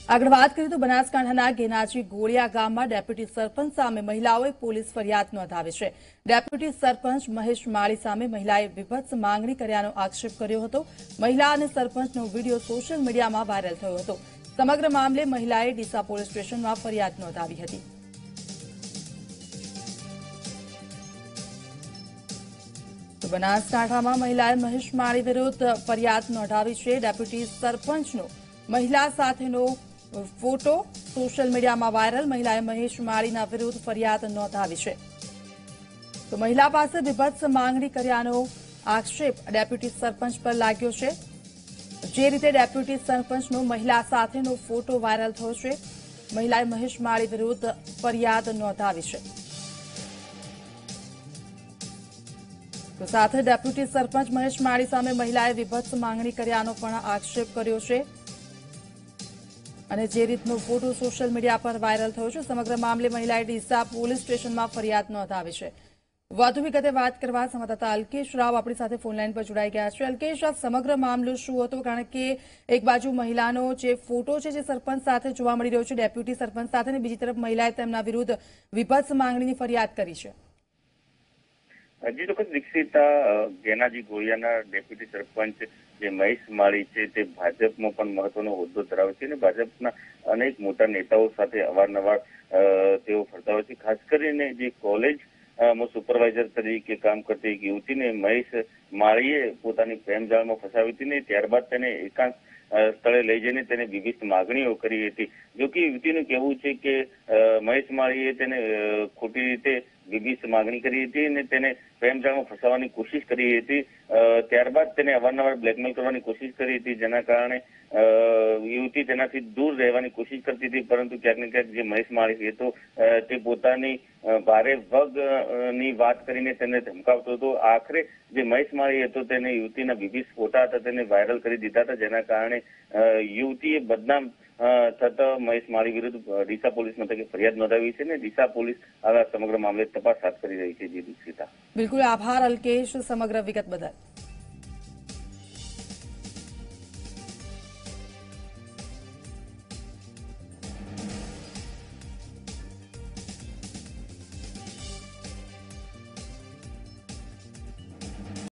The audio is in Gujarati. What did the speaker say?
આગળ વાત કરીએ તો બનાસકાંઠાના ગેનાજી ગોળિયા ગામમાં ડેપ્યુટી સરપંચ સામે મહિલાઓએ પોલીસ ફરિયાદ નોંધાવી છે। ડેપ્યુટી સરપંચ મહેશ માળી સામે મહિલાએ વિભત્સ માંગણી કર્યાનો આક્ષેપ કર્યો હતો। મહિલા અને સરપંચનો વિડીયો સોશિયલ મીડિયામાં વાયરલ થયો હતો। સમગ્ર મામલે મહિલાએ ડીસા પોલીસ સ્ટેશનમાં ફરિયાદ નોંધાવી હતી। બનાસકાંઠામાં મહિલાએ મહેશ માળી વિરુદ્ધ ફરિયાદ નોંધાવી છે। ડેપ્યુટી સરપંચનો મહિલા સાથેનો ફોટો સોશિયલ મીડિયામાં વાયરલ। મહિલાએ મહેશ માળીના વિરુદ્ધ ફરિયાદ નોંધાવી છે। તો મહિલા પાસે વિભત્સ માંગણી કર્યાનો આક્ષેપ ડેપ્યુટી સરપંચ પર લાગ્યો છે। જે રીતે ડેપ્યુટી સરપંચનો મહિલા સાથેનો ફોટો વાયરલ થયો છે, મહિલાએ મહેશ માળી વિરુદ્ધ ફરિયાદ નોંધાવી છે। તો સાથે ડેપ્યુટી સરપંચ મહેશ માળી સામે મહિલાએ વિભત્સ માંગણી કર્યાનો પણ આક્ષેપ કર્યો છે અને જે રીતનો ફોટો સોશિયલ મીડિયા પર વાયરલ થયો છે, સમગ્ર મામલે મહિલાએ ડીસા પોલીસ સ્ટેશનમાં ફરિયાદ નોંધાવી છે। વધુ વિગતે વાત કરવા સંવાદદાતા અલ્કેશ રાવ આપણી સાથે ફોનલાઈન પર જોડાઈ ગયા છે। અલ્કેશ, આ સમગ્ર મામલો શું હતો? કારણ કે એક બાજુ મહિલાનો જે ફોટો છે જે સરપંચ સાથે જોવા મળી રહ્યો છે, ડેપ્યુટી સરપંચ સાથે, અને બીજી તરફ મહિલાએ તેમના વિરુદ્ધ વિભત્સ માંગણીની ફરિયાદ કરી છે। હજી ચોક્કસ દીક્ષિતા, ગેનાજી ગોળિયાના ડેપ્યુટી સરપંચ જે મહેશ માળી છે તે ભાજપમાં પણ મહત્વનો હોદ્દો ધરાવે છે અને ભાજપના અનેક મોટા નેતાઓ સાથે અવારનવાર તેઓ ફરતા હોય છે। ખાસ કરીને જે કોલેજ સુપરવાઇઝર તરીકે કામ કરતી એક યુવતીને મહેશ માળીએ પોતાની પ્રેમ જાળમાં ફસાવી હતી ને ત્યારબાદ તેને એકાંત સ્થળે લઈ જઈને તેને વિવિધ માગણીઓ કરી હતી। જો કે યુવતીનું કહેવું છે કે મહેશ માળીએ તેને ખોટી રીતે વિવિધ માગણી કરી હતી અને તેને પ્રેમ જાળમાં ફસાવવાની કોશિશ કરી હતી। ત્યારબાદ તેને અવારનવાર બ્લેકમેલ કરવાની કોશિશ કરી હતી, જેના કારણે યુવતી તેનાથી દૂર રહેવાની કોશિશ કરતી હતી, પરંતુ ક્યાંક ને ક્યાંક જે મહેશ માળી હતો તે પોતાની ભારે વગની વાત કરીને તેને ધમકાવતો હતો। આખરે જે મહેશ માળી હતો તેને યુવતીના વિવિધ ફોટા હતા તેને વાયરલ કરી દીધા હતા, જેના કારણે યુવતીએ બદનામ થતા મહેશ માળી વિરુદ્ધ ડીસા પોલીસ મથકે ફરિયાદ નોંધાવી છે અને ડીસા પોલીસ આ સમગ્ર મામલે તપાસ હાથ કરી રહી છે। જી દીક્ષિતા, બિલકુલ આભાર અલ્કેશ સમગ્ર વિગત બદલ।